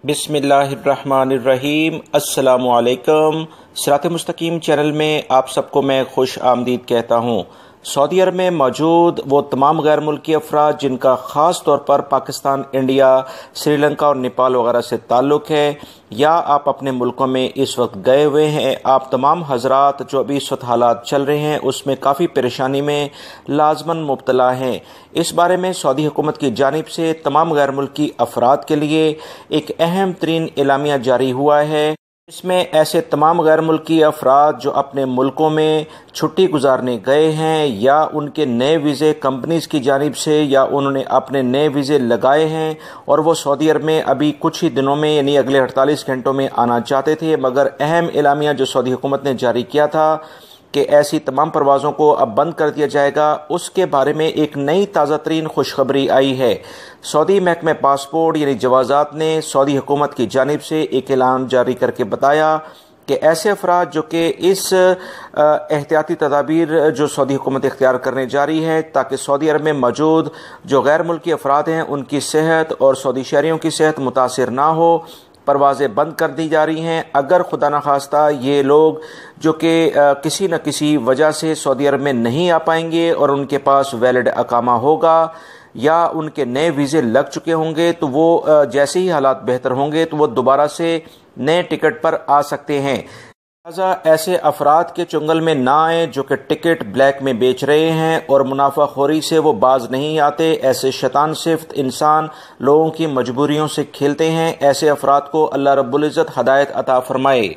بسم اللہ الرحمن الرحیم۔ السلام علیکم۔ صراط مستقیم چینل میں آپ سب کو میں خوش آمدید کہتا ہوں۔ سعودی عرب میں موجود وہ تمام غیر ملکی افراد جن کا خاص طور پر پاکستان، انڈیا، سری لنکا اور نیپال وغیرہ سے تعلق ہے، یا آپ اپنے ملکوں میں اس وقت گئے ہوئے ہیں، آپ تمام حضرات جو ابھی اس وقت حالات چل رہے ہیں اس میں کافی پریشانی میں لازماً مبتلا ہیں۔ اس بارے میں سعودی حکومت کی جانب سے تمام غیر ملکی افراد کے لیے ایک اہم ترین اعلامیہ جاری ہوا ہے۔ اس میں ایسے تمام غیر ملکی افراد جو اپنے ملکوں میں چھٹی گزارنے گئے ہیں، یا ان کے نئے ویزے کمپنیز کی جانب سے، یا انہوں نے اپنے نئے ویزے لگائے ہیں اور وہ سعودی عرب میں ابھی کچھ ہی دنوں میں یعنی اگلے 48 گھنٹوں میں آنا چاہتے تھے، مگر اہم اعلامیہ جو سعودی حکومت نے جاری کیا تھا کہ ایسی تمام پروازوں کو اب بند کر دیا جائے گا، اس کے بارے میں ایک نئی تازہ ترین خوشخبری آئی ہے۔ سعودی محکمہ پاسپورٹ یعنی جوازات نے سعودی حکومت کی جانب سے ایک اعلان جاری کر کے بتایا کہ ایسے افراد جو کہ اس احتیاطی تدابیر جو سعودی حکومت اختیار کرنے جا رہی ہے تاکہ سعودی عرب میں موجود جو غیر ملکی افراد ہیں ان کی صحت اور سعودی شہریوں کی صحت متاثر نہ ہو، پروازیں بند کر دی جا رہی ہیں۔ اگر خدا نخواستہ یہ لوگ جو کہ کسی نہ کسی وجہ سے سعودی عرب میں نہیں آ پائیں گے اور ان کے پاس ویلڈ اقامہ ہوگا یا ان کے نئے ویزے لگ چکے ہوں گے، تو وہ جیسے ہی حالات بہتر ہوں گے تو وہ دوبارہ سے نئے ٹکٹ پر آ سکتے ہیں۔ لہٰذا ایسے افراد کے چنگل میں نہ آئیں جو کہ ٹکٹ بلیک میں بیچ رہے ہیں اور منافع خوری سے وہ باز نہیں آتے۔ ایسے شیطان صفت انسان لوگوں کی مجبوریوں سے کھیلتے ہیں۔ ایسے افراد کو اللہ رب العزت ہدایت عطا فرمائے۔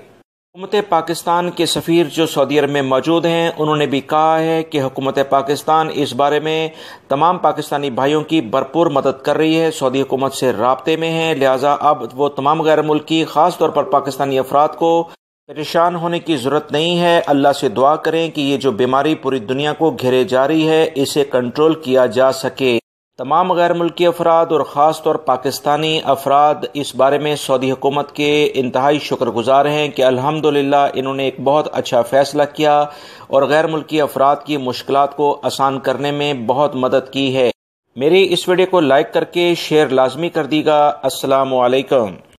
حکومت پاکستان کے سفیر جو سعودی عرب میں موجود ہیں انہوں نے بھی کہا ہے کہ حکومت پاکستان اس بارے میں تمام پاکستانی بھائیوں کی بھرپور مدد کر رہی ہے، سعودی حکومت سے رابطے میں ہے، لہٰذا اب وہ تمام غیر ملکی خاص طور پر پاکستانی افراد کو پریشان ہونے کی ضرورت نہیں ہے۔ اللہ سے دعا کریں کہ یہ جو بیماری پوری دنیا کو گھیرے جا رہی ہے اسے کنٹرول کیا جا سکے۔ تمام غیر ملکی افراد اور خاص طور پاکستانی افراد اس بارے میں سعودی حکومت کے انتہائی شکر گزار ہیں کہ الحمدللہ انہوں نے ایک بہت اچھا فیصلہ کیا اور غیر ملکی افراد کی مشکلات کو آسان کرنے میں بہت مدد کی ہے۔ میری اس ویڈیو کو لائک کر کے شیئر لازمی کر دیجیے گا۔ السلام علیکم۔